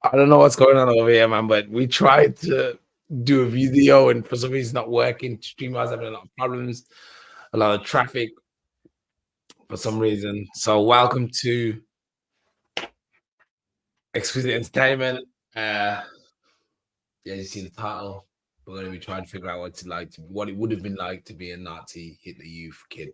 I don't know what's going on over here, man, but we tried to do a video and for some reason it's not working. Streamers having a lot of problems, a lot of traffic for some reason. So welcome to Exquisite Entertainment. Yeah, you see the title. We're going to be trying to figure out what it would have been like to be a Nazi Hitler Youth kid.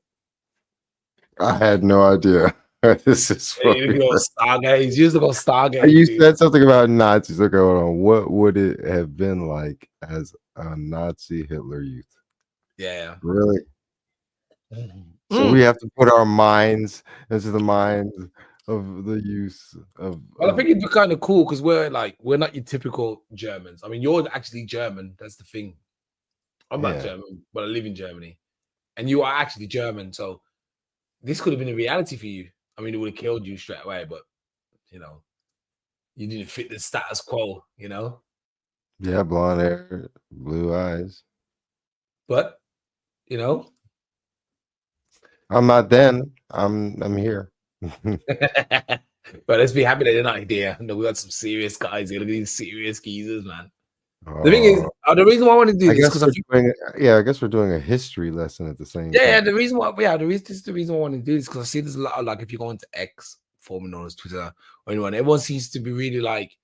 I had no idea. This is Stargaze. Use the word Stargaze. You said something about Nazis. Okay, hold on. What would it have been like as a Nazi Hitler Youth? Yeah. Really? So we have to put our minds into the minds of the youth of. Well, I think it'd be kind of cool because we're not your typical Germans. I mean, you're actually German. That's the thing. I'm not German, but I live in Germany, and you are actually German. So this could have been a reality for you. I mean, it would have killed you straight away, but you didn't fit the status quo. Yeah, blonde hair, blue eyes. But I'm not then. I'm here. But let's be happy that they're not here. We got some serious guys here. Look at these serious geezers, man. The thing is, the reason why I want to do this because I guess we're doing a history lesson at the same time. Yeah, the reason why this is the reason why I want to do this because I see there's a lot of if you go into X, formerly known as Twitter, or anyone, everyone seems to be really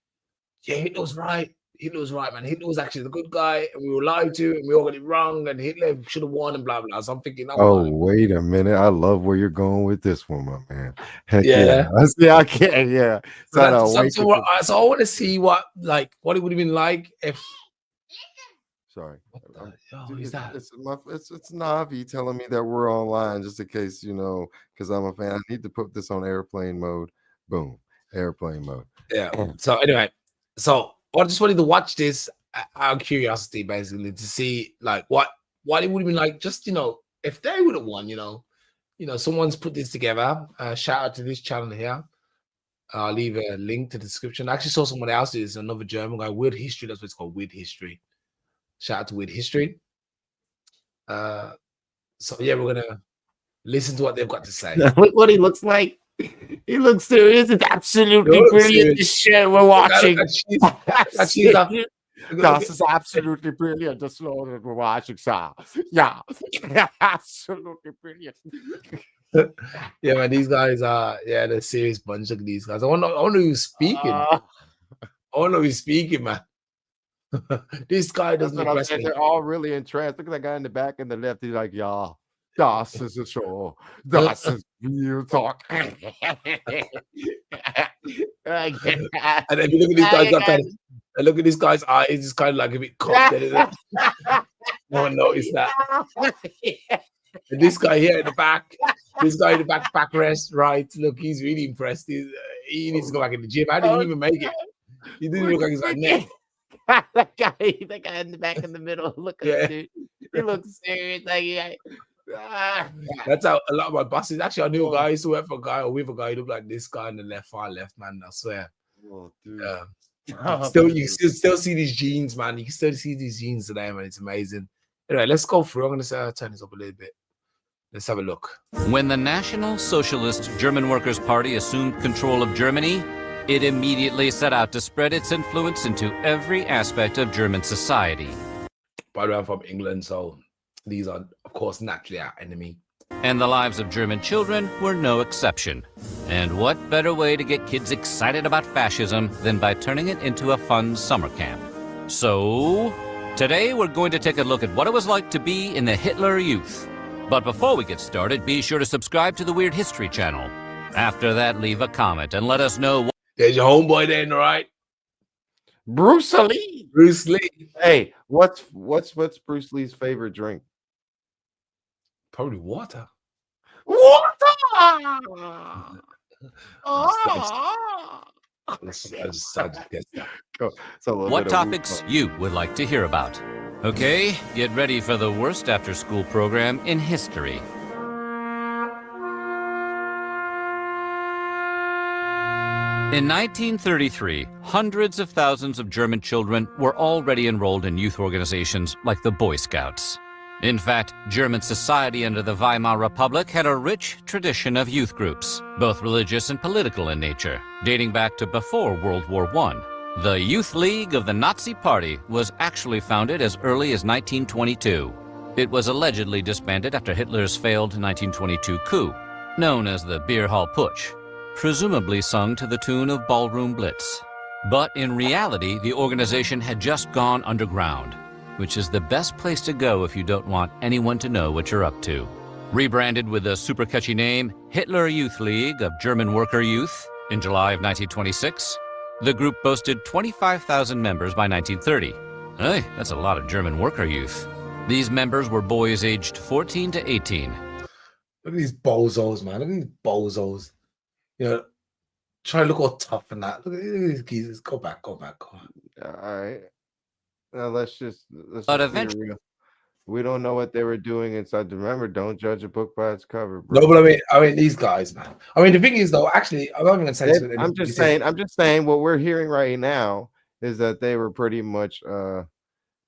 Hitler was right. Hitler was right, man. Hitler was actually the good guy, and we were lied to, and we all got it wrong, and Hitler should have won, and blah blah. So I'm thinking, wait a minute, I love where you're going with this one, my man. Heck yeah. I can't. Yeah. So I want to see what it would have been like if. Sorry. Who's that? It's Navi telling me that we're online, just in case because I'm a fan. I need to put this on airplane mode. Boom, airplane mode. Yeah. So anyway, I just wanted to watch this out of curiosity, basically, to see what it would have been like. Just if they would have won, someone's put this together. Shout out to this channel here. I'll leave a link to the description. I actually saw someone else. Is another German guy. Weird History. That's what it's called. Weird History. Shout out to Weird History. So yeah, we're gonna listen to what they've got to say. Look what he looks like. He looks serious. It's absolutely brilliant. This shit we're watching. This is absolutely brilliant. The slow that we're watching, sir. Yeah, absolutely brilliant. Yeah, man. These guys are they're a serious bunch of these guys. I wonder who's speaking. I wonder who's speaking, man. This guy doesn't impress me. They're all really entranced. Look at that guy in the back and the left. He's like, yeah. Das is a show. Das is real talk. And if you look at these guys, look at this guy's eyes, it's kind of a bit cocked. No one noticed that. And this guy here in the back, backrest, right? Look, he's really impressed. He needs to go back in the gym. How did he even make it? He didn't look like he's neck. that guy in the back in the middle. Look at that dude. He looks serious. That's how a lot of my bosses. Actually, I knew a guy who used to work for a guy or with a guy who looked like this guy in the far left, man. I swear. Oh, dude. You can still see these genes, man. You can still see these genes today, man. It's amazing. Anyway, let's go through. I'm gonna turn this up a little bit. Let's have a look. When the National Socialist German Workers' Party assumed control of Germany, it immediately set out to spread its influence into every aspect of German society. By the way, I'm from England, so these are, of course, naturally our enemy. And the lives of German children were no exception. And what better way to get kids excited about fascism than by turning it into a fun summer camp? So, today we're going to take a look at what it was like to be in the Hitler Youth. But before we get started, be sure to subscribe to the Weird History channel. After that, leave a comment and let us know. There's your homeboy then, right? Bruce Lee. Bruce Lee. Hey, what's Bruce Lee's favorite drink? Probably water. Water. I just guess that. What topics you would like to hear about? Okay, get ready for the worst after-school program in history. In 1933, hundreds of thousands of German children were already enrolled in youth organizations like the Boy Scouts. In fact, German society under the Weimar Republic had a rich tradition of youth groups, both religious and political in nature, dating back to before World War I. The Youth League of the Nazi Party was actually founded as early as 1922. It was allegedly disbanded after Hitler's failed 1922 coup, known as the Beer Hall Putsch, presumably sung to the tune of Ballroom Blitz. But in reality, the organization had just gone underground, which is the best place to go if you don't want anyone to know what you're up to. Rebranded with the super catchy name Hitler Youth League of German Worker Youth in July of 1926, the group boasted 25,000 members by 1930. Hey, that's a lot of German worker youth. These members were boys aged 14 to 18. Look at these bozos, man. Look at these bozos. You know, try to look all tough and that. Look at these geezers. Go back. All right. Now let's But eventually, be real. We don't know what they were doing inside. Remember, don't judge a book by its cover, bro. No, but I mean, these guys, man. I mean, the thing is, though, actually, I'm not even gonna say. I'm just saying. What we're hearing right now is that they were pretty much.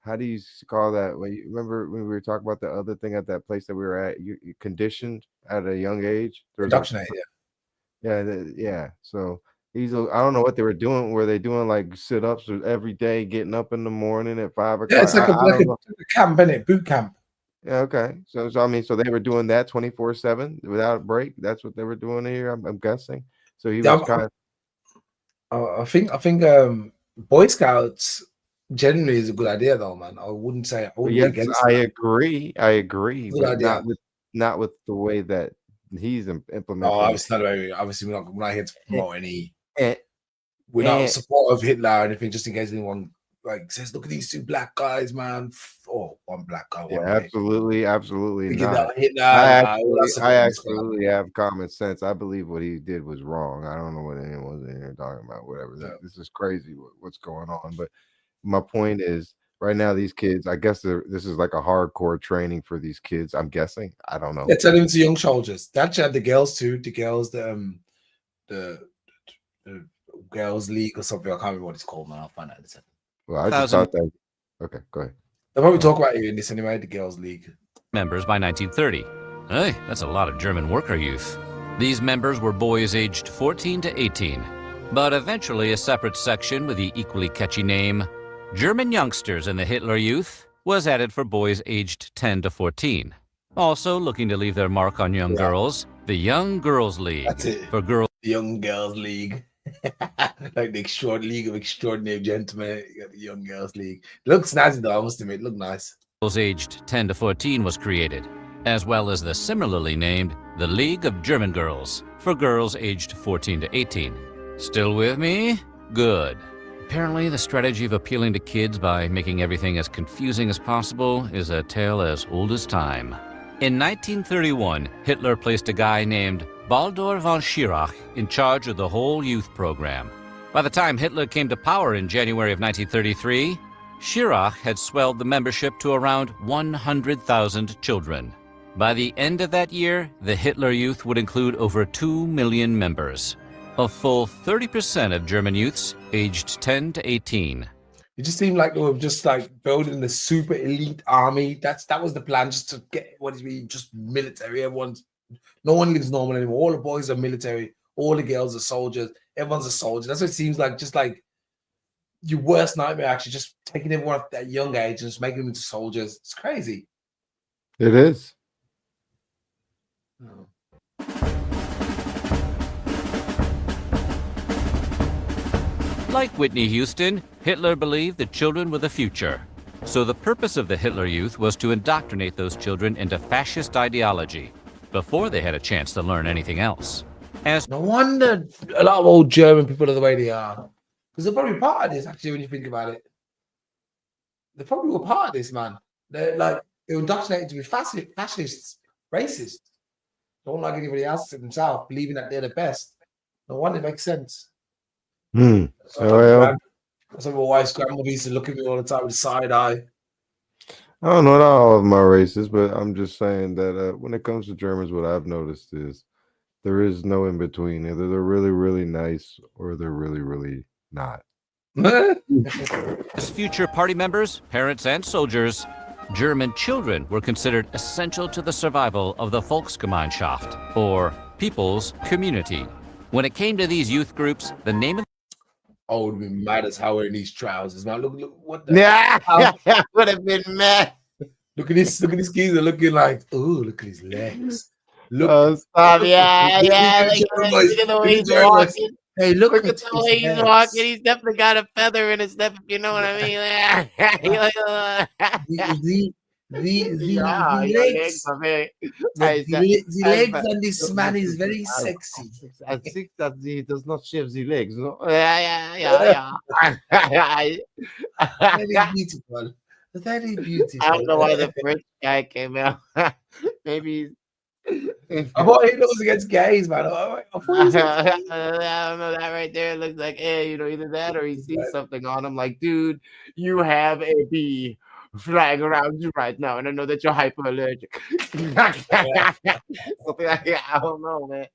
How do you call that? Well, you remember when we were talking about the other thing at that place that we were at? You conditioned at a young age. Indoctrinated, yeah. So I don't know what they were doing. Were they doing like sit-ups every day, getting up in the morning at 5 o'clock? Yeah, it's like a camp, innit? Boot camp. Yeah, okay. So I mean, so they were doing that 24/7 without a break. That's what they were doing here. I'm guessing. So he was kind of. I think Boy Scouts generally is a good idea, though, man. I wouldn't say. I agree. Good idea. Not with the way that he's implementing. Oh, obviously we're not here to promote any. We're not supportive of Hitler or anything. Just in case anyone like says, "Look at these two black guys, man." Oh, one black guy. Yeah, absolutely not. Hitler, I absolutely have common sense. I believe what he did was wrong. I don't know what anyone's in here talking about. Whatever. Yeah. This is crazy. What's going on? But my point is, right now, these kids, I guess this is like a hardcore training for these kids. I'm guessing. I don't know. Yeah, tell them to young soldiers. That had the girls too. The girls, the girls league or something. I can't remember what it's called, man. I'll find out in a second. Well, I just thought that. Okay, go ahead. They'll probably talk about it in this anyway. The girls league members by 1930. Hey, that's a lot of German worker youth. These members were boys aged 14 to 18, but eventually a separate section with the equally catchy name German Youngsters in the Hitler Youth was added for boys aged 10 to 14. Also looking to leave their mark on young girls, the Young Girls League. That's it. For girls. The Young Girls League. Like the League of Extraordinary Gentlemen. You got the Young Girls League. Looks nice though, I must admit. Look nice. Girls aged 10 to 14 was created, as well as the similarly named the League of German Girls for girls aged 14 to 18. Still with me? Good. Apparently, the strategy of appealing to kids by making everything as confusing as possible is a tale as old as time. In 1931, Hitler placed a guy named Baldur von Schirach in charge of the whole youth program. By the time Hitler came to power in January of 1933, Schirach had swelled the membership to around 100,000 children. By the end of that year, the Hitler Youth would include over 2 million members. A full 30% of German youths aged 10 to 18. It just seemed like they were just like building the super elite army. That was the plan, just to get just military. No one lives normal anymore. All the boys are military. All the girls are soldiers. Everyone's a soldier. That's what it seems like. Just like your worst nightmare, actually, just taking everyone at that young age and just making them into soldiers. It's crazy. It is. Oh. Like Whitney Houston, Hitler believed that children were the future. So the purpose of the Hitler Youth was to indoctrinate those children into fascist ideology before they had a chance to learn anything else. No wonder a lot of old German people are the way they are. Because they're probably part of this, actually, when you think about it. They probably were part of this, man. They're indoctrinated to be fascists, racists. Don't like anybody else except themselves, believing that they're the best. No wonder it makes sense. That's why my wife's grandmother used to look at me all the time with a side eye. I don't know all of my races, but I'm just saying that when it comes to Germans, what I've noticed is there is no in between. Either they're really, really nice or they're really, really not. As future party members, parents, and soldiers, German children were considered essential to the survival of the Volksgemeinschaft, or people's community. When it came to these youth groups, the name of I would have been mad as hell wearing these trousers, man. Look, what the Yeah, would have been mad. Look at this geezer looking like, ooh, look at his legs. Look, stop. Yeah. Look at the way he's walking. Hey, look at the way he's walking. He's definitely got a feather in his step, if you know what I mean. The legs on this man is very sexy. I think that he does not shave the legs, no? Yeah. That is beautiful. That is beautiful. I don't know why the first guy came out. Maybe. I thought he was against gays, man. I don't know. That right there looks like, hey, either that or he sees something on him. Like, dude, you have a bee flying around you right now, and I know that you're hyperallergic. I don't know, man.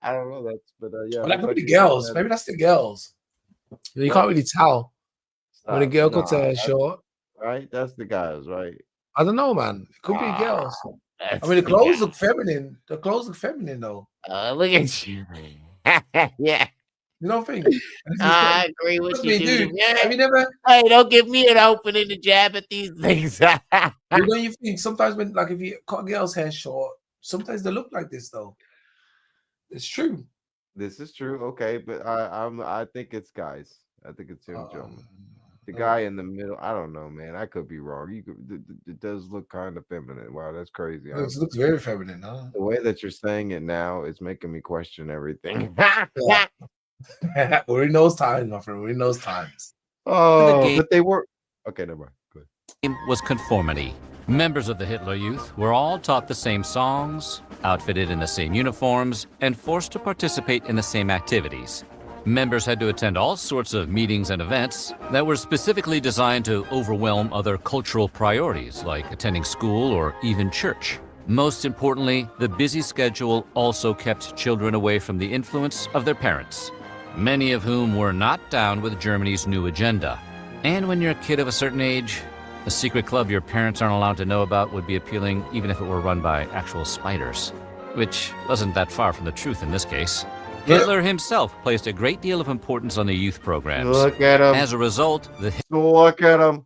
I don't know that, but yeah. Well, that could be the girls. Maybe that's the girls. You can't really tell when a girl cuts her hair short. Right, that's the guys, right? I don't know, man. It could be girls. I mean, the clothes look feminine. The clothes look feminine, though. Look at you. Yeah. You don't think? I agree with you, dude. Yeah. Have you never? Hey, don't give me an opening to jab at these things. Don't you think sometimes when, like, if you cut a girl's hair short, sometimes they look like this, though. It's true. This is true. Okay, but I think it's guys. I think it's him, gentlemen. The guy in the middle, I don't know, man. I could be wrong. It does look kind of feminine. Wow, that's crazy. It looks very feminine, huh? The way that you're saying it now is making me question everything. We're in those times, my friend. We're in those times. Oh, but they were okay. Never mind. Good. Was conformity. Members of the Hitler Youth were all taught the same songs, outfitted in the same uniforms, and forced to participate in the same activities. Members had to attend all sorts of meetings and events that were specifically designed to overwhelm other cultural priorities, like attending school or even church. Most importantly, the busy schedule also kept children away from the influence of their parents, many of whom were not down with Germany's new agenda. And when you're a kid of a certain age, a secret club your parents aren't allowed to know about would be appealing even if it were run by actual spiders, which wasn't that far from the truth in this case. Hitler himself placed a great deal of importance on the youth programs. Look at him. As a result, look at him.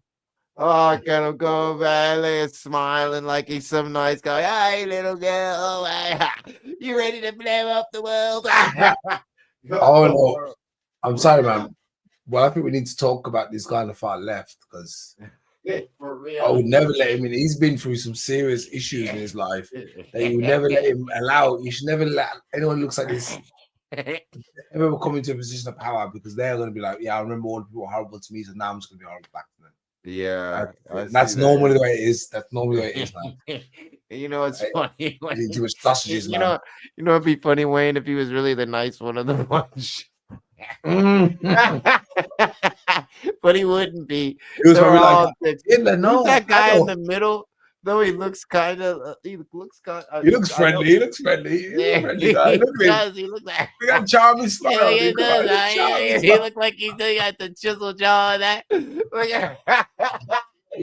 Oh, look at him go valley smiling like he's some nice guy. Hey, little girl. You ready to blow up the world? Oh, no. I'm sorry, man. Well, I think we need to talk about this guy on the far left because I would never let him in. He's been through some serious issues in his life that you would never let him allow. You should never let anyone who looks like this ever come into a position of power because they're going to be like, yeah, I remember all the people were horrible to me, so now I'm just going to be horrible back to them. Yeah. That's normally the way it is. That's normally the way it is, man. You know, it's funny. Too much sausages, man. You know, it'd be funny, Wayne, if he was really the nice one of the bunch. But he wouldn't be. He was probably like, no, that guy in the middle. Though he looks kind of, he looks friendly. He looks friendly. He's a friendly guy. He looks like he got charming smile. He looks like he's got the chisel jaw and that.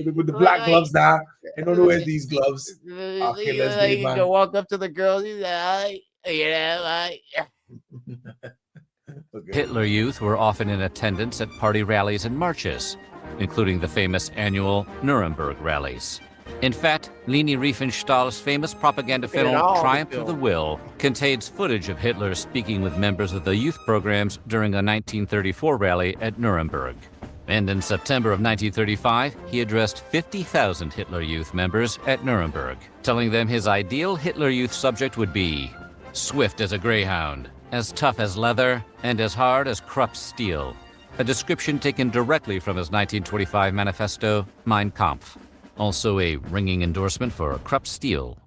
With the black gloves now. I don't know where these gloves. Okay, you can walk up to the girls. He's like, Hitler Youth were often in attendance at party rallies and marches, including the famous annual Nuremberg rallies. In fact, Leni Riefenstahl's famous propaganda film Triumph of the Will contains footage of Hitler speaking with members of the youth programs during a 1934 rally at Nuremberg. And in September of 1935, he addressed 50,000 Hitler Youth members at Nuremberg, telling them his ideal Hitler Youth subject would be swift as a greyhound, as tough as leather, and as hard as Krupp's steel, a description taken directly from his 1925 manifesto, Mein Kampf. Also a ringing endorsement for Krupp steel.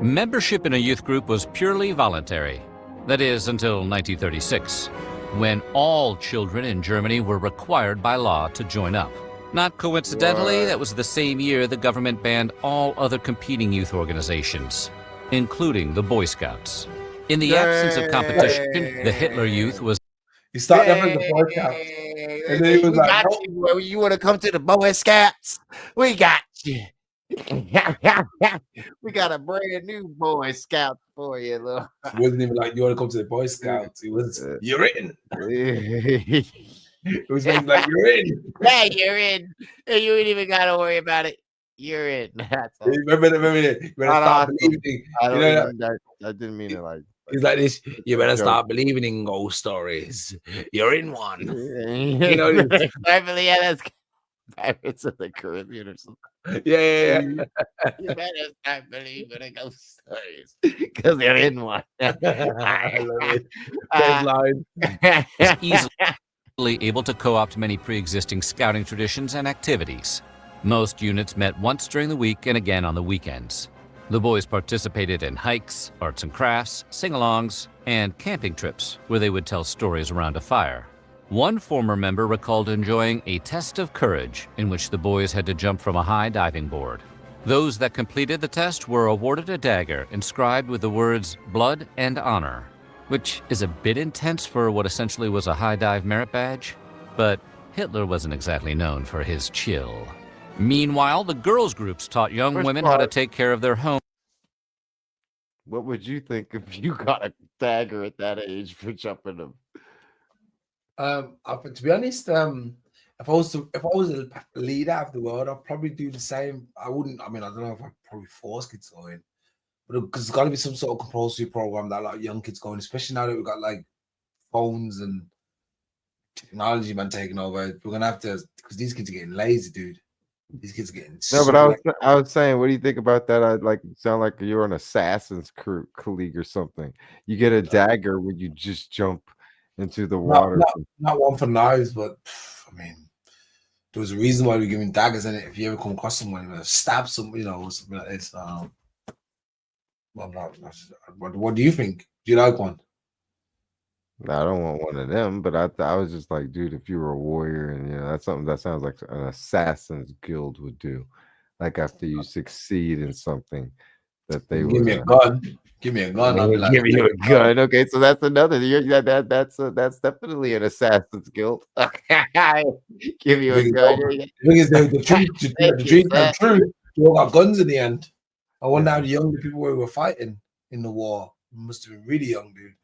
Membership in a youth group was purely voluntary. That is, until 1936, when all children in Germany were required by law to join up. Not coincidentally, that was the same year the government banned all other competing youth organizations, including the Boy Scouts. In the absence of competition, the Hitler Youth was He started off as the Boy Scouts. And then he was we like, got nope. you, boy. You want to come to the Boy Scouts? We got you. We got a brand new Boy Scout for you, look. It wasn't even like, you want to come to the Boy Scouts. It was, you're in. It was like, you're in. Yeah, you're in. You ain't even got to worry about it. You're in. That's all. Remember that? You better start believing. I didn't mean it like. He's like this. You better start believing in ghost stories. You're in one. You know, that's Pirates of the Caribbean or something. Yeah. You better start believing in ghost stories because they're in one. I love it. Best line. He's easily able to co-opt many pre-existing scouting traditions and activities. Most units met once during the week and again on the weekends. The boys participated in hikes, arts and crafts, sing-alongs, and camping trips where they would tell stories around a fire. One former member recalled enjoying a test of courage in which the boys had to jump from a high diving board. Those that completed the test were awarded a dagger inscribed with the words "Blood and Honor," which is a bit intense for what essentially was a high dive merit badge, but Hitler wasn't exactly known for his chill. Meanwhile, the girls' groups taught young women how to take care of their home. What would you think if you got a dagger at that age for jumping them? To be honest, if I was a leader of the world, I'd probably do the same. I wouldn't. I mean, I don't know if I'd probably force kids to go in, but because there's got to be some sort of compulsory program that like young kids go in, especially now that we've got like phones and technology man taking over. We're gonna have to, because these kids are getting lazy, dude. These kids are getting no, but I was saying, what do you think about that? I'd like sound like you're an assassin's colleague or something. You get a dagger when you just jump into the water. Not one for knives, but I mean, there was a reason why we're giving daggers in it. If you ever come across someone, you're gonna stab some, or something like this. What do you think? Do you like one? I don't want one of them, but I was just like, dude, if you were a warrior, and that's something that sounds like an assassin's guild would do. Like after you succeed in something, that they give me a gun. Give me a gun. I'll be like, give you a gun. Okay, so that's another. That's definitely an assassin's guild. Give you a gun. The truth. You all got guns in the end. I wonder how the younger people who were fighting in the war must have been really young, dude.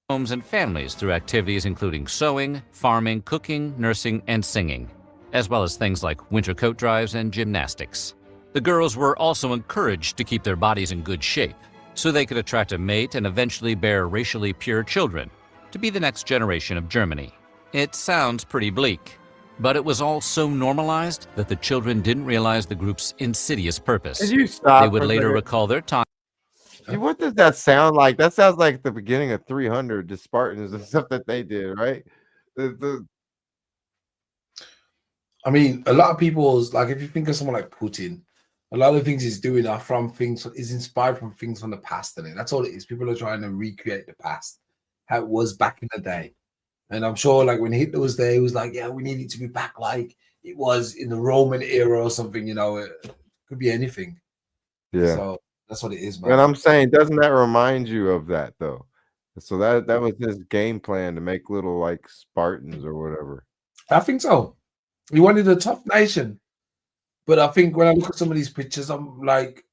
Homes and families through activities including sewing, farming, cooking, nursing, and singing, as well as things like winter coat drives and gymnastics. The girls were also encouraged to keep their bodies in good shape so they could attract a mate and eventually bear racially pure children to be the next generation of Germany. It sounds pretty bleak, but it was all so normalized that the children didn't realize the group's insidious purpose. They would later recall their time. What does that sound like? That sounds like the beginning of 300, the Spartans and stuff that they did, right? I mean, a lot of people's, like, if you think of someone like Putin, a lot of the things he's doing are from things, is inspired from things from the past. And that's all it is. People are trying to recreate the past, how it was back in the day. And I'm sure, like, when Hitler was there, he was like, yeah, we need it to be back like it was in the Roman era or something, it could be anything. Yeah. So that's what it is, man. And I'm saying, doesn't that remind you of that, though? So that was his game plan, to make little, like, Spartans or whatever. I think so. He wanted a tough nation. But I think when I look at some of these pictures, I'm like...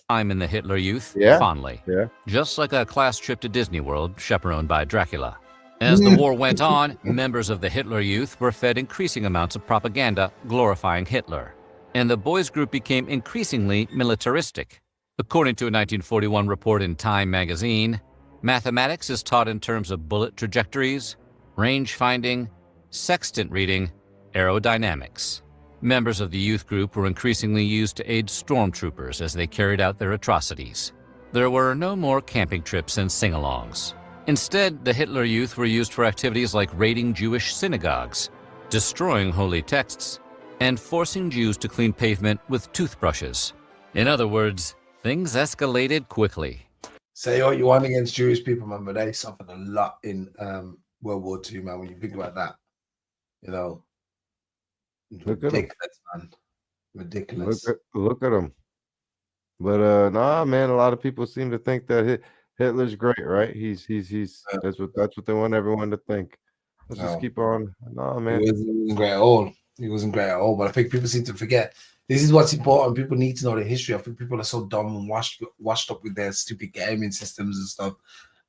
I'm in the Hitler Youth fondly. Yeah. Just like a class trip to Disney World chaperoned by Dracula. As the war went on, members of the Hitler Youth were fed increasing amounts of propaganda glorifying Hitler. And the boys' group became increasingly militaristic. According to a 1941 report in Time magazine, mathematics is taught in terms of bullet trajectories, range finding, sextant reading, aerodynamics. Members of the youth group were increasingly used to aid stormtroopers as they carried out their atrocities. There were no more camping trips and sing-alongs. Instead, the Hitler Youth were used for activities like raiding Jewish synagogues, destroying holy texts, and forcing Jews to clean pavement with toothbrushes. In other words, things escalated quickly. Say what you want against Jewish people, man, but they suffered a lot in World War II, man, when you think about that. Ridiculous, man. Ridiculous. Look at them. But nah, man, a lot of people seem to think that Hitler's great, right? He's that's what they want everyone to think. Let's just keep on. No, man. He wasn't great at all. He wasn't great at all. But I think people seem to forget. This is what's important. People need to know the history. I think people are so dumb and washed up with their stupid gaming systems and stuff.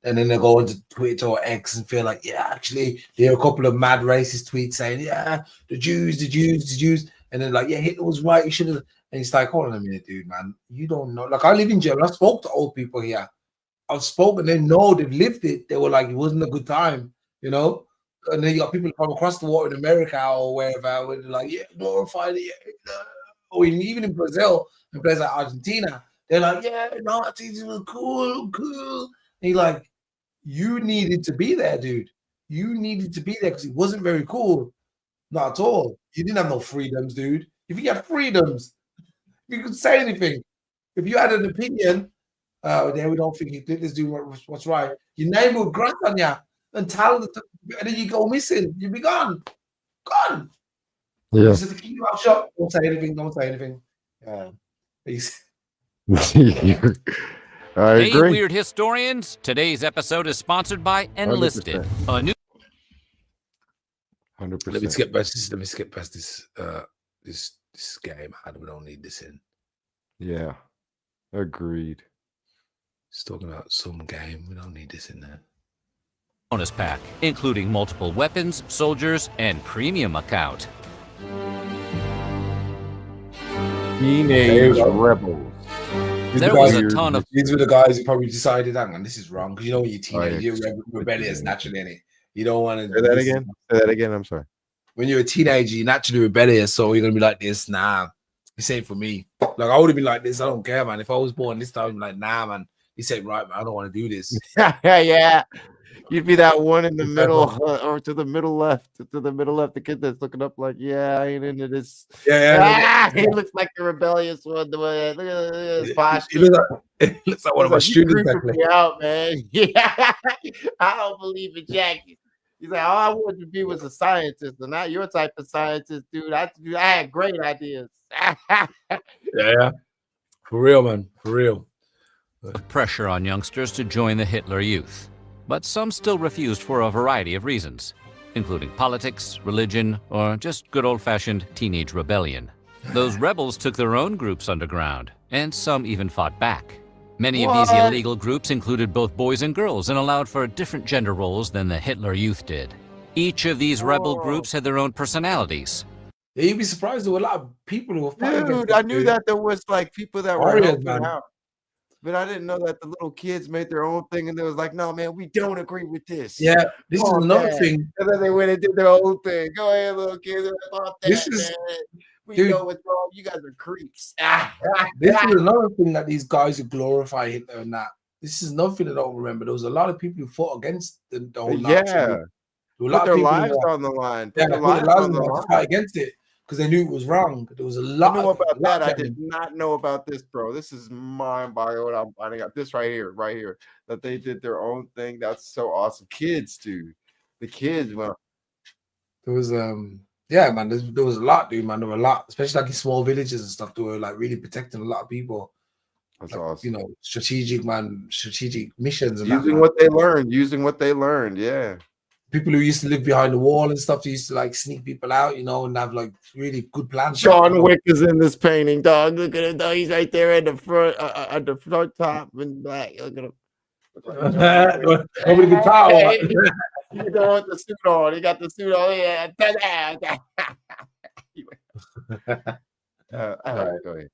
And then they go into Twitter or X and feel like, yeah, actually, they hear a couple of mad racist tweets saying, yeah, the Jews. And then like, yeah, Hitler was right. He should have. And it's like, hold on a minute, dude, man. You don't know. Like, I live in Germany. I spoke to old people here. I've spoken. They know they've lived it. They were like, it wasn't a good time, you know? And then you got people from across the water in America or wherever, where they're like, yeah, glorified it. Yeah. Or even in Brazil, in places like Argentina, they're like, yeah, Nazis were cool. And you're like, you needed to be there, dude. You needed to be there because it wasn't very cool. Not at all. You didn't have no freedoms, dude. If you had freedoms, you could say anything. If you had an opinion, then we don't think you did this, do what's right. Your name will grunt on you and then you go missing. You'll be gone. Gone. Yeah. Just to keep you out shop. Don't say anything. Peace. I Hey, agree. weird historians. Today's episode is sponsored by Enlisted. 100%. A new 100%. Let me skip past this. This game. We don't need this in. Yeah. Agreed. It's talking about some game. We don't need this in there. bonus pack, including multiple weapons, soldiers, and premium account. Teenage rebels. There was a ton of These were the guys who probably decided, hang on, this is wrong. Because you know when you're teenage, you're rebellious naturally, innit? You don't want to Say that again. Say that again. I'm sorry. When you're a teenager, you're naturally rebellious, so you're gonna be like this. Nah, this ain't for me. Like I would have been like this. I don't care, man. If I was born this time, I'm like, nah, man. This ain't right, man. I don't want to do this. Yeah. You'd be that one in the middle or to the middle left. The kid that's looking up like, yeah, I ain't into this. Yeah. He looks like the rebellious one. Look at his posture. It looks like one of my students. Creeping me out, man. Yeah, I don't believe in Jackie. He's like, all I wanted to be was a scientist, and not your type of scientist, dude. I had great ideas. Yeah. For real, man. For real. pressure on youngsters to join the Hitler Youth, but some still refused for a variety of reasons, including politics, religion, or just good old-fashioned teenage rebellion. Those rebels took their own groups underground, and some even fought back. Many of these illegal groups included both boys and girls and allowed for different gender roles than the Hitler Youth did. Each of these rebel groups had their own personalities. Yeah, you'd be surprised there were a lot of people who were fighting. Dude, I knew that there was like people that were helping man. out. But I didn't know that the little kids made their own thing and they was like, no, man, we don't agree with this. Yeah, this is another thing. And then they went and did their own thing. Go ahead, little kids. This is, we dude, know what's wrong. You guys are creeps. This is another thing that these guys who glorify Hitler and that. This is nothing I don't remember. There was a lot of people who fought against the whole Nazi. Yeah. Put their lives on the line. Yeah, put their lives on the line to fight against it because they knew it was wrong. There was a lot. I knew about that. I did not know about this, bro. This is mind-boggling. I'm finding out this right here, that they did their own thing. That's so awesome. Kids, dude. The kids, well. There was yeah, man. There was a lot, dude, man. There were a lot, especially like in small villages and stuff. They were like really protecting a lot of people. That's like, awesome. You know, strategic missions and using what they learned. Yeah. People who used to live behind the wall and stuff, they used to like sneak people out, you know, and have like really good plans. John Wick is in this painting, dog. Look at it, dog. He's right there at the front, top and back. Look at him. Nobody can tell. You don't want the suit on. He got the suit on. Yeah. All right, go ahead.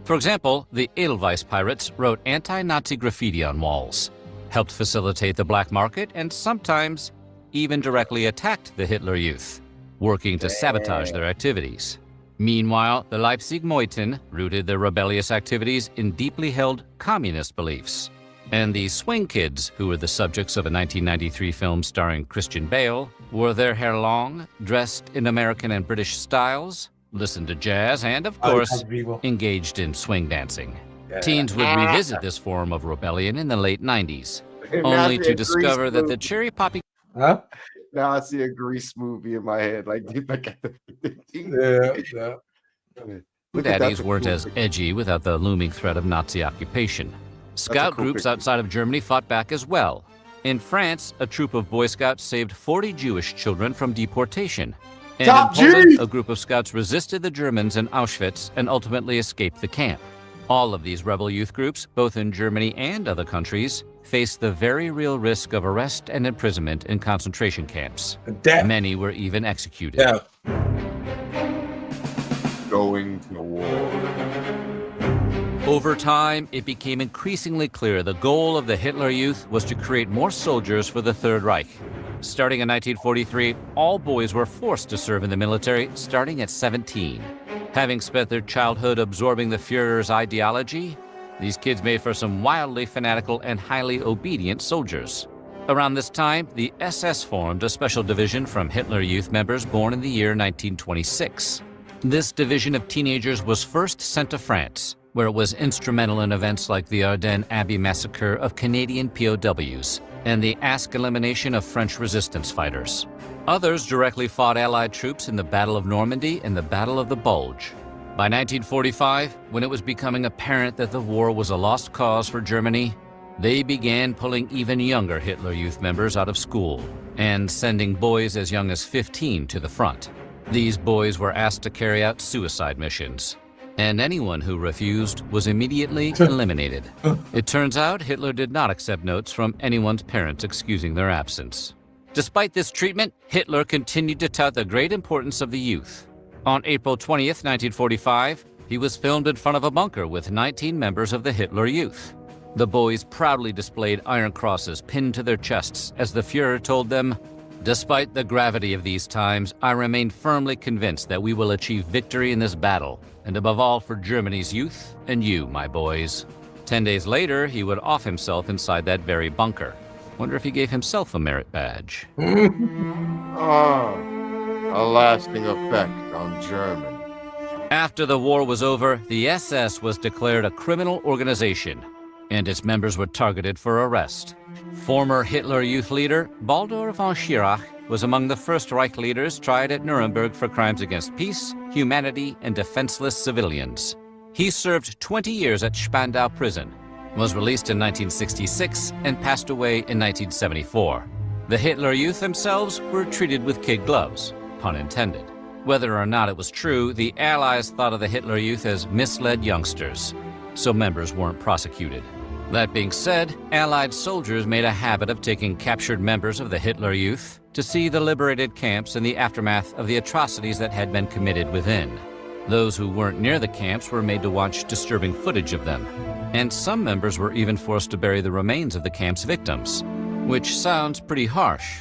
For example, the Edelweiss pirates wrote anti-Nazi graffiti on walls, helped facilitate the black market, and sometimes even directly attacked the Hitler Youth, working to sabotage their activities. Meanwhile, the Leipzig Meuten rooted their rebellious activities in deeply held communist beliefs. And the Swing Kids, who were the subjects of a 1993 film starring Christian Bale, wore their hair long, dressed in American and British styles, listened to jazz, and, of course, engaged in swing dancing. Yeah. Teens would revisit this form of rebellion in the late 90s, only to discover that the cherry poppy... Huh? Now I see a Grease movie in my head. Like, yeah. Daddies weren't as edgy without the looming threat of Nazi occupation. Scout cool groups picture. outside of Germany fought back as well. In France, a troop of Boy Scouts saved 40 Jewish children from deportation. And in Poland, a group of scouts resisted the Germans in Auschwitz and ultimately escaped the camp. All of these rebel youth groups, both in Germany and other countries, faced the very real risk of arrest and imprisonment in concentration camps. Many were even executed. Going to war. Over time, it became increasingly clear the goal of the Hitler Youth was to create more soldiers for the Third Reich. Starting in 1943, all boys were forced to serve in the military, starting at 17. Having spent their childhood absorbing the Führer's ideology, these kids made for some wildly fanatical and highly obedient soldiers. Around this time, the SS formed a special division from Hitler Youth members born in the year 1926. This division of teenagers was first sent to France, where it was instrumental in events like the Ardennes Abbey massacre of Canadian POWs and the Ask elimination of French resistance fighters. Others directly fought Allied troops in the Battle of Normandy and the Battle of the Bulge. By 1945, when it was becoming apparent that the war was a lost cause for Germany, they began pulling even younger Hitler Youth members out of school and sending boys as young as 15 to the front. These boys were asked to carry out suicide missions, and anyone who refused was immediately eliminated. It turns out Hitler did not accept notes from anyone's parents excusing their absence. Despite this treatment, Hitler continued to tout the great importance of the youth. On April 20th, 1945, he was filmed in front of a bunker with 19 members of the Hitler Youth. The boys proudly displayed iron crosses pinned to their chests as the Führer told them, "Despite the gravity of these times, I remain firmly convinced that we will achieve victory in this battle, and above all for Germany's youth and you, my boys." 10 days later, he would off himself inside that very bunker. Wonder if he gave himself a merit badge. A lasting effect on Germany. After the war was over, the SS was declared a criminal organization, and its members were targeted for arrest. Former Hitler Youth leader Baldur von Schirach was among the first Reich leaders tried at Nuremberg for crimes against peace, humanity, and defenseless civilians. He served 20 years at Spandau prison, was released in 1966, and passed away in 1974. The Hitler Youth themselves were treated with kid gloves, pun intended. Whether or not it was true, the Allies thought of the Hitler Youth as misled youngsters, so members weren't prosecuted. That being said, Allied soldiers made a habit of taking captured members of the Hitler Youth to see the liberated camps in the aftermath of the atrocities that had been committed within. Those who weren't near the camps were made to watch disturbing footage of them, and some members were even forced to bury the remains of the camp's victims, which sounds pretty harsh,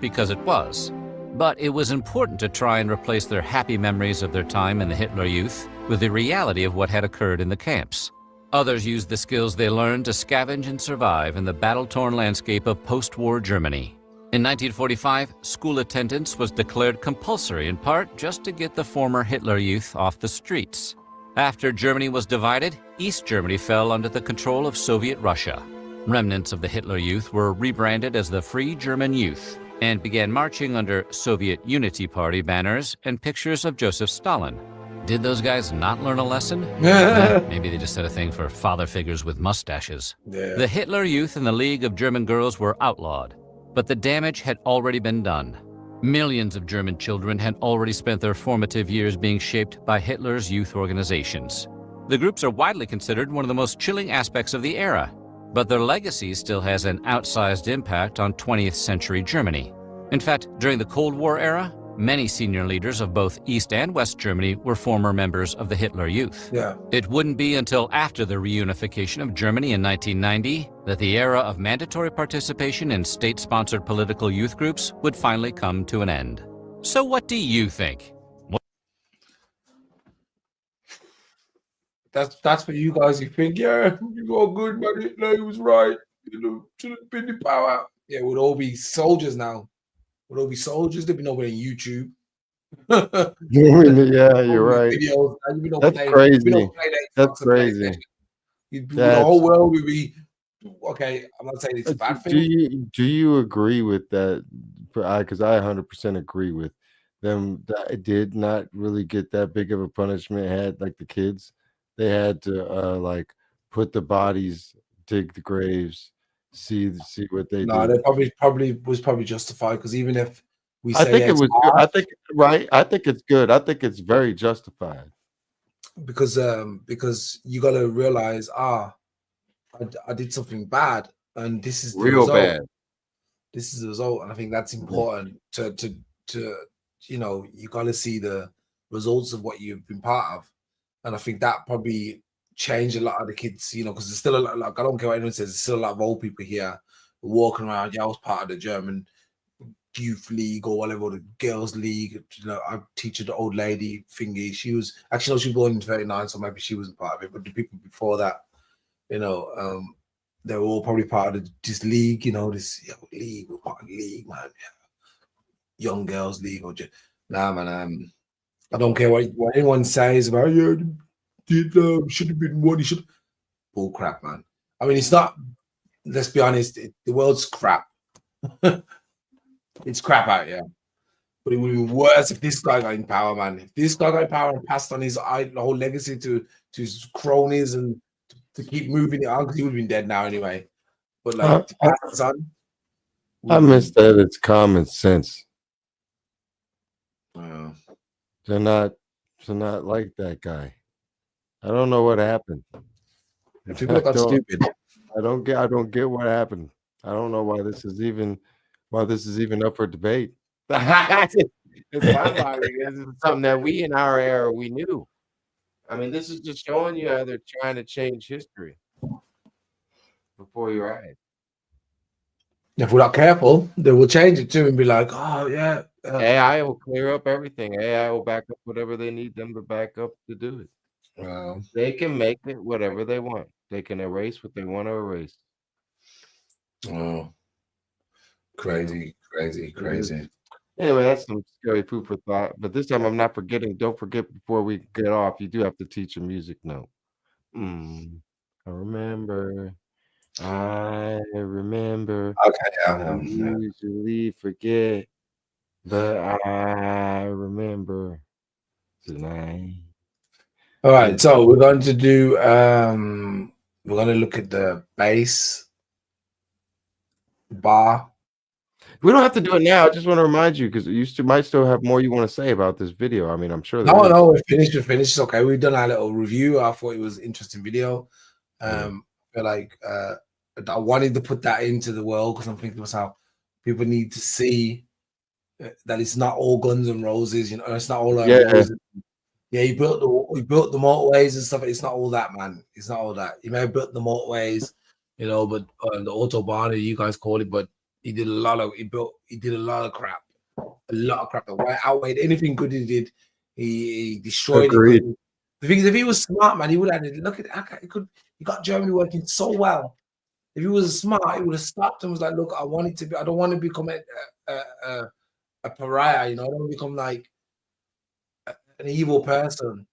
because it was. But it was important to try and replace their happy memories of their time in the Hitler Youth with the reality of what had occurred in the camps. Others used the skills they learned to scavenge and survive in the battle-torn landscape of post-war Germany. In 1945, school attendance was declared compulsory in part just to get the former Hitler Youth off the streets. After Germany was divided, East Germany fell under the control of Soviet Russia. Remnants of the Hitler Youth were rebranded as the Free German Youth and began marching under Soviet Unity Party banners and pictures of Joseph Stalin. Did those guys not learn a lesson? Maybe they just had a thing for father figures with mustaches. The Hitler Youth and the League of German Girls were outlawed, but the damage had already been done. Millions of German children had already spent their formative years being shaped by Hitler's youth organizations. The groups are widely considered one of the most chilling aspects of the era, but their legacy still has an outsized impact on 20th century Germany. In fact, during the Cold War era, many senior leaders of both East and West Germany were former members of the Hitler Youth. It wouldn't be until after the reunification of Germany in 1990 that the era of mandatory participation in state-sponsored political youth groups would finally come to an end. So what do you think? That's for you guys. You think, yeah, you got good, man. Hitler, he was right. You know, should have been in power. Yeah, we'd all be soldiers now. Would all be soldiers. There'd be nobody on YouTube. Yeah, you're right. Videos. That's crazy. That's crazy. The whole world would be okay. I'm not saying it's a bad thing. Do you agree with that? Because I 100% agree with them. That did not really get that big of a punishment. Had like the kids, they had to like put the bodies dig the graves, see what they No, do. they probably justified, because even if we I say think it it's was good. hard, I think right. I think it's good. I think it's very justified. because you got to realize, I did something bad, and this is the Real result. bad. This is the result, and I think that's important to you got to see the results of what you've been part of, and I think that probably changed a lot of the kids, because there's still a lot. Like, I don't care what anyone says, there's still a lot of old people here walking around. Yeah, I was part of the German youth league or whatever, the girls league. I teach the old lady thingy. She was actually, no, she was born in 39, so maybe she wasn't part of it, but the people before that, they were all probably part of this league, this league. We're part of the league, man. Yeah. Young girls league, or just nah, man. I don't care what anyone says about should have been one. He should. Bull crap, man. I mean, it's not. Let's be honest. The world's crap. It's crap out here. But it would be worse if this guy got in power, man. If this guy got in power and passed on his whole legacy to his cronies and to keep moving it on, because he would have been dead now anyway. But like, to pass this on, I miss that it's common sense. They're not like that guy. I don't know what happened. People got stupid. I don't get what happened. I don't know why this is even up for debate. It's mind-boggling. This is something that we in our era we knew. I mean, this is just showing you how they're trying to change history before your eyes. If we're not careful, they will change it too and be like, oh yeah. AI will clear up everything. AI will back up whatever they need them to back up to do it. They can make it whatever they want. They can erase what they want to erase. Oh, crazy. Anyway, that's some scary food for thought. But this time I'm not forgetting. Don't forget, before we get off, you do have to teach a music note. I remember. Okay, I usually forget, but I remember tonight. All right, so we're going to do. We're going to look at the bass bar. We don't have to do it now. I just want to remind you, because you might still have more you want to say about this video. I mean, I'm sure. No, we're finished. It's okay. We've done our little review. I thought it was an interesting video. I feel like I wanted to put that into the world, because I'm thinking to myself, people need to see that it's not all guns and roses. It's not all roses. Yeah, he built the motorways and stuff. It's not all that, man. It's not all that. He may have built the motorways, but the autobahn, you guys call it, but he did a lot of crap. A lot of crap that outweighed anything good he did. He destroyed it. The thing is, if he was smart, man, he would have look at it. He got Germany working so well. If he was smart, he would have stopped and was like, look, I don't want to become a pariah, I don't want to become like an evil person.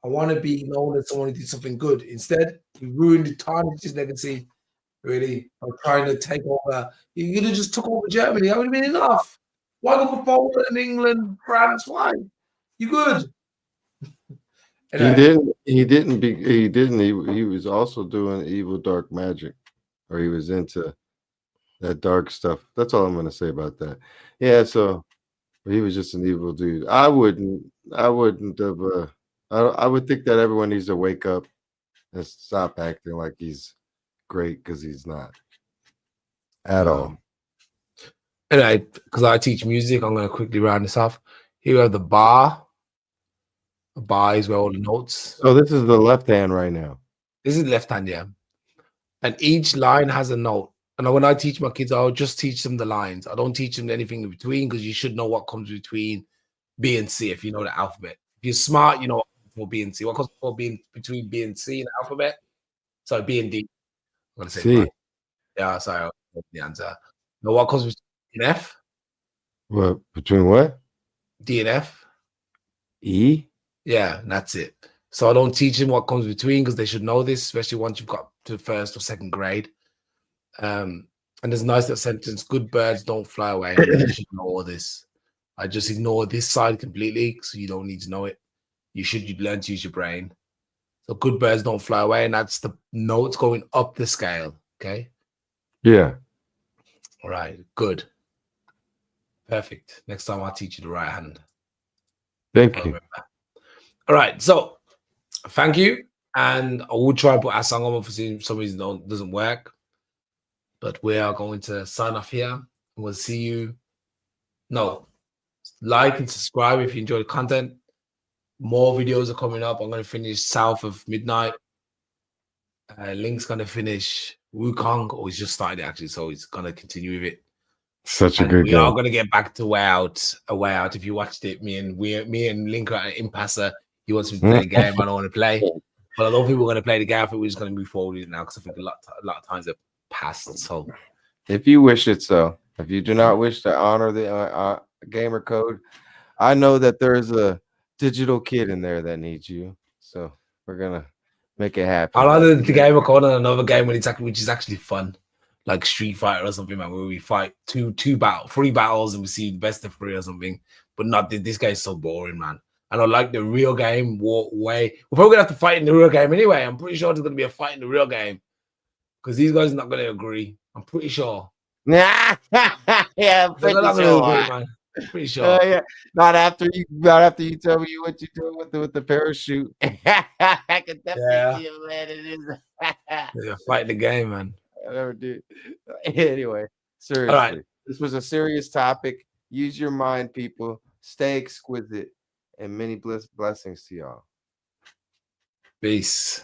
I want to be known as someone who did something good. Instead, he ruined, tarnished his legacy, really, of trying to take over. You could have just took over Germany. That would have been enough. Why go for Poland and England, France? Why? You good? Anyway. He didn't. He was also doing evil dark magic, or he was into that dark stuff. That's all I'm going to say about that. Yeah, so he was just an evil dude. I wouldn't have. I would think that everyone needs to wake up and stop acting like he's great, because he's not at all. Anyway, because I teach music, I'm going to quickly round this off. Here we have the bar. The bar is where all the notes. Oh, this is the left hand right now. This is left hand, yeah. And each line has a note. And when I teach my kids, I'll just teach them the lines. I don't teach them anything in between, because you should know what comes between B and C if you know the alphabet. If you're smart, you know what comes before B and C. What comes between B and C in the alphabet? So B and D. I'm going to say C. Yeah, sorry. I'll the answer. Know what comes between F? What? Between what? D and F. E? Yeah, that's it. So I don't teach them what comes between, because they should know this, especially once you've got to first or second grade. And there's a nice little sentence: good birds don't fly away. You should know all this. I just ignore this side completely, so you don't need to know it. You should learn to use your brain. So good birds don't fly away, and that's the notes going up the scale. Okay. Yeah. All right. Good. Perfect. Next time I'll teach you the right hand. Thank you. All right. So thank you. And I will try and put our song on for some reason it doesn't work. But we are going to sign off here. We'll see you. No. Like and subscribe if you enjoy the content. More videos are coming up. I'm going to finish South of Midnight. Link's going to finish Wukong, or he's just started actually, so he's going to continue with it. Such a And good we game. are going to get back to A Way Out. If you watched it, me and Link are at Impasser. He wants me to play the game. I don't want to play, but a lot of people are going to play the game. I think we're just going to move forward with it now because I think a lot of times have passed. So, if you wish it so, if you do not wish to honor the gamer code, I know that there's a digital kid in there that needs you. So we're gonna make it happen. I like the gamer code on another game which is actually fun, like Street Fighter or something, man, where we fight three battles and we see the best of 3 or something. But not this guy is so boring, man. And I like the real game way. We're probably gonna have to fight in the real game anyway. I'm pretty sure there's gonna be a fight in the real game because these guys are not gonna agree. I'm pretty sure. Yeah, pretty sure. Man. Pretty sure. Yeah. Not after you tell me what you do with the parachute. I can definitely see what it is. Yeah, fight the game, man. I never did. Anyway, seriously, this was a serious topic. Use your mind, people. Stay exquisite, and many blessings to y'all. Peace.